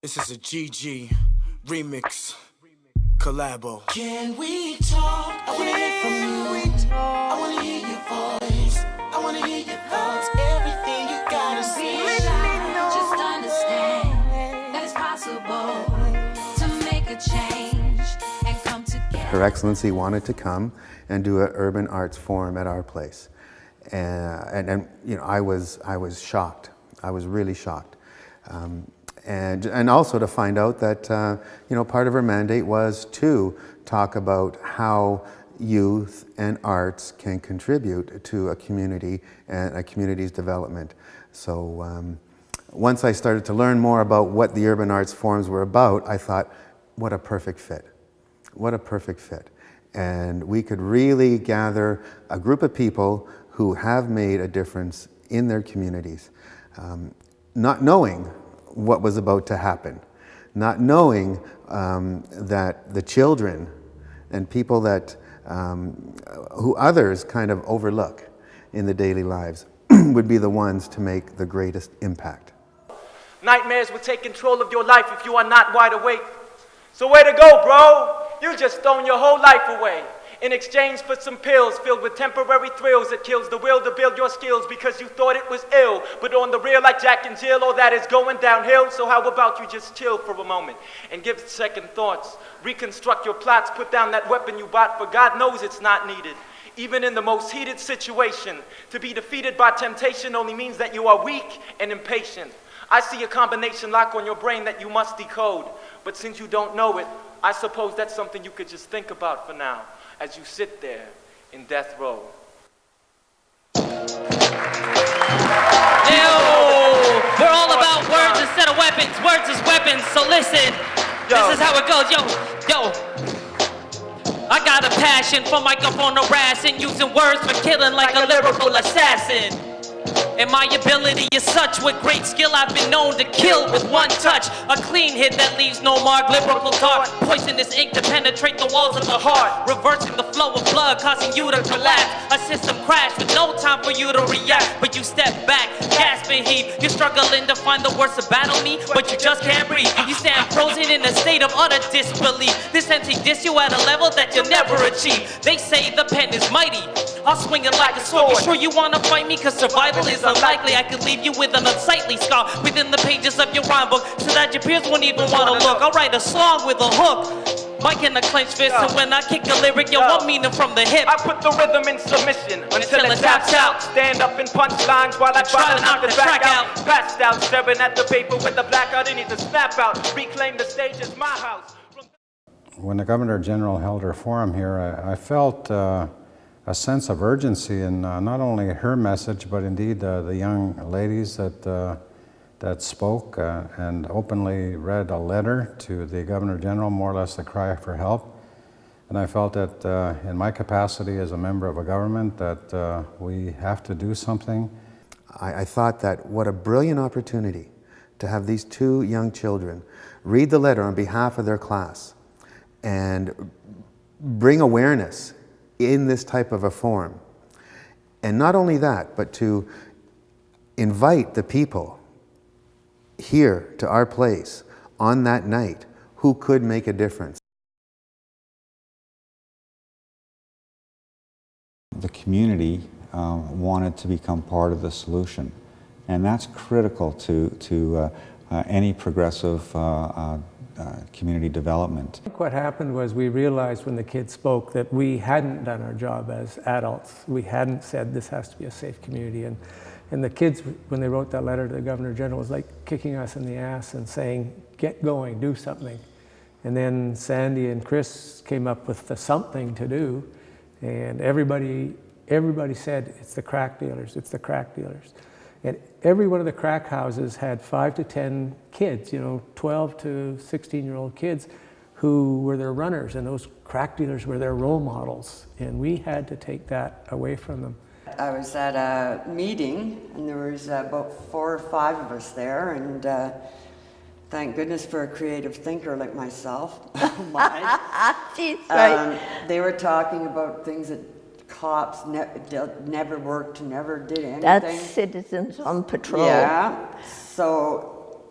This is a GG remix collabo. Can we talk? I wanna hear from you. I wanna hear your voice. I wanna hear your thoughts. Everything you gotta say. Just understand that it's possible to make a change and come together. Her Excellency wanted to come and do an urban arts forum at our place, and you know, I was shocked. I was really shocked. And also to find out that you know, part of her mandate was to talk about how youth and arts can contribute to a community and a community's development. So once I started to learn more about what the urban arts forums were about, I thought, what a perfect fit. What a perfect fit. And we could really gather a group of people who have made a difference in their communities, not knowing what was about to happen, not knowing that the children and people that who others kind of overlook in the daily lives would be the ones to make the greatest impact. Nightmares will take control of your life if you are not wide awake. So way to go, bro. You just thrown your whole life away in exchange for some pills filled with temporary thrills that kills the will to build your skills because you thought it was ill. But on the real, like Jack and Jill, all that is going downhill. So how about you just chill for a moment and give it second thoughts? Reconstruct your plots, put down that weapon you bought, for God knows it's not needed. Even in the most heated situation, to be defeated by temptation only means that you are weak and impatient. I see a combination lock on your brain that you must decode. But since you don't know it, I suppose that's something you could just think about for now, as you sit there in death row. Ew, we're all about words instead of weapons. Words is weapons, so listen. This is how it goes. Yo. I got a passion for microphone harassing, using words for killing like a lyrical assassin. And my ability is such, with great skill I've been known to kill with one touch. A clean hit that leaves no mark, lyrical dart, poisonous ink to penetrate the walls of the heart, reversing the flow of blood, causing you to collapse. A system crash with no time for you to react, but you step back, gasp and heave. You're struggling to find the words to battle me, but you just can't breathe. You stand frozen in a state of utter disbelief. This MC diss you at a level that you'll never achieve. They say the pen is mighty, I'll swing it like a sword. You sure you wanna fight me? Cause survival is unlikely. I could leave you with an unsightly scar within the pages of your rhyme book, so that your peers won't even wanna look. I'll write a song with a hook, Mike in a clenched fist, and when I kick a lyric, yo, I'm meaning from the hip. I put the rhythm in submission until it taps out. Stand up and punch lines while I try to knock the track out. Passed out, staring at the paper with the blackout. I need to snap out. Reclaim the stage as my house. When the Governor General held her forum here, I felt a sense of urgency in not only her message, but indeed the young ladies that spoke and openly read a letter to the Governor General, more or less a cry for help. And I felt that in my capacity as a member of a government that we have to do something. I thought that what a brilliant opportunity to have these two young children read the letter on behalf of their class and bring awareness in this type of a forum. And not only that, but to invite the people here to our place on that night who could make a difference. The community wanted to become part of the solution, and that's critical to any progressive community development. I think what happened was we realized when the kids spoke that we hadn't done our job as adults. We hadn't said this has to be a safe community, and the kids, when they wrote that letter to the Governor General, was like kicking us in the ass and saying, get going, do something. And then Sandy and Chris came up with the something to do, and everybody said, it's the crack dealers, it's the crack dealers. And every one of the crack houses had 5 to 10 kids, you know, 12 to 16-year-old kids who were their runners, and those crack dealers were their role models. And we had to take that away from them. I was at a meeting, and there was about 4 or 5 of us there, and thank goodness for a creative thinker like myself. They were talking about things that cops never worked, never did anything. That's citizens on patrol. Yeah, so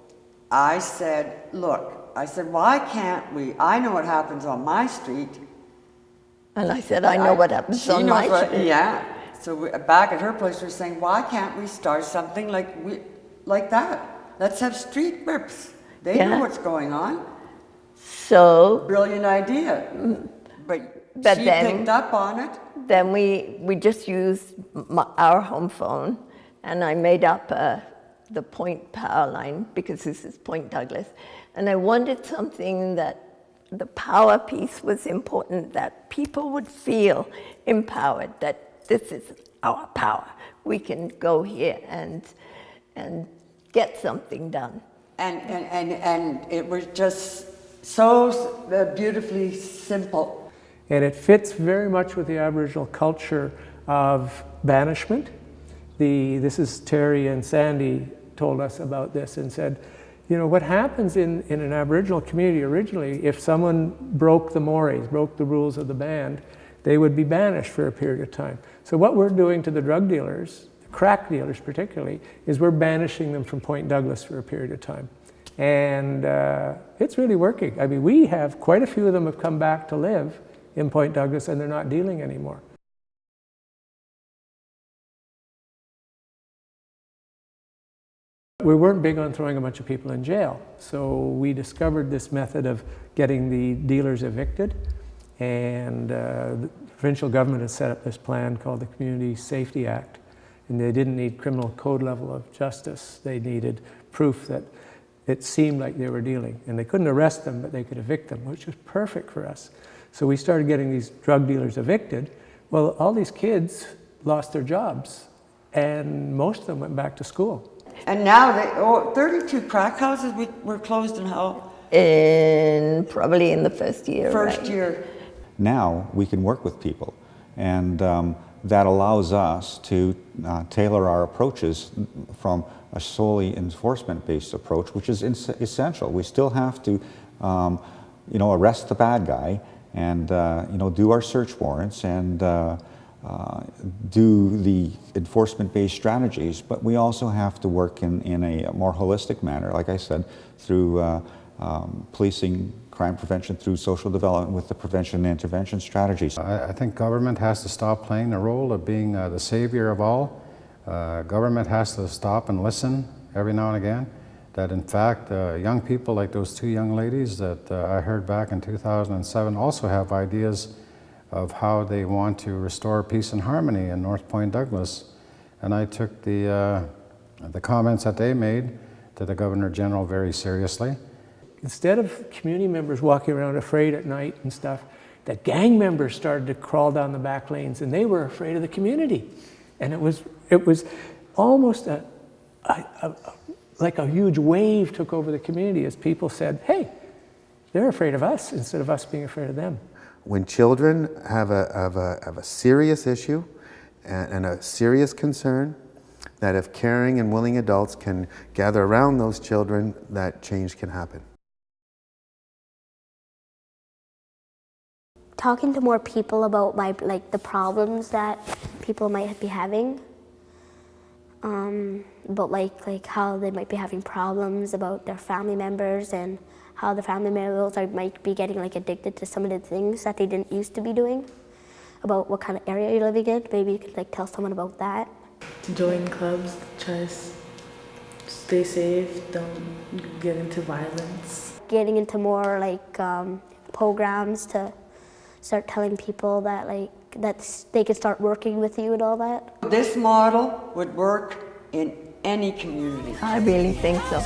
I said, look, I said, why can't we, I know what happens on my street. And I said, I know what happens on my street. Yeah. So back at her place, we're saying, why can't we start something like that? Let's have street reps. They know what's going on. So brilliant idea. But she then, picked up on it. Then we just used our home phone, and I made up the point power line, because this is Point Douglas, and I wanted something that the power piece was important, that people would feel empowered, that this is our power. We can go here and get something done. And it was just so beautifully simple. And it fits very much with the Aboriginal culture of banishment. This is Terry and Sandy told us about this and said, you know, what happens in an Aboriginal community originally, if someone broke the mores, broke the rules of the band, they would be banished for a period of time. So what we're doing to the drug dealers, crack dealers particularly, is we're banishing them from Point Douglas for a period of time. And it's really working. I mean, we have quite a few of them have come back to live in Point Douglas, and they're not dealing anymore. We weren't big on throwing a bunch of people in jail, so we discovered this method of getting the dealers evicted, and the provincial government has set up this plan called the Community Safety Act, and they didn't need criminal code level of justice. They needed proof that it seemed like they were dealing, and they couldn't arrest them, but they could evict them, which was perfect for us. So we started getting these drug dealers evicted. Well, all these kids lost their jobs, and most of them went back to school. And now 32 crack houses were closed in how? Probably in the first year. First year. Now we can work with people, and that allows us to tailor our approaches from a solely enforcement-based approach, which is essential. We still have to, arrest the bad guy, and do our search warrants and do the enforcement-based strategies, but we also have to work in a more holistic manner, like I said, through policing, crime prevention, through social development with the prevention and intervention strategies. I think government has to stop playing the role of being the savior of all. Government has to stop and listen every now and again. That in fact, young people like those two young ladies that I heard back in 2007 also have ideas of how they want to restore peace and harmony in North Point Douglas. And I took the comments that they made to the Governor General very seriously. Instead of community members walking around afraid at night and stuff, the gang members started to crawl down the back lanes, and they were afraid of the community. And it was almost like a huge wave took over the community as people said, hey, they're afraid of us instead of us being afraid of them. When children have a serious issue and a serious concern, that if caring and willing adults can gather around those children, that change can happen. Talking to more people about the problems that people might be having, about like how they might be having problems about their family members, and how the family members might be getting addicted to some of the things that they didn't used to be doing, about what kind of area you're living in. Maybe you could tell someone about that. Join clubs, try to stay safe, don't get into violence. Getting into more programs to start telling people that that they can start working with you and all that. This model would work in any community. I really think so.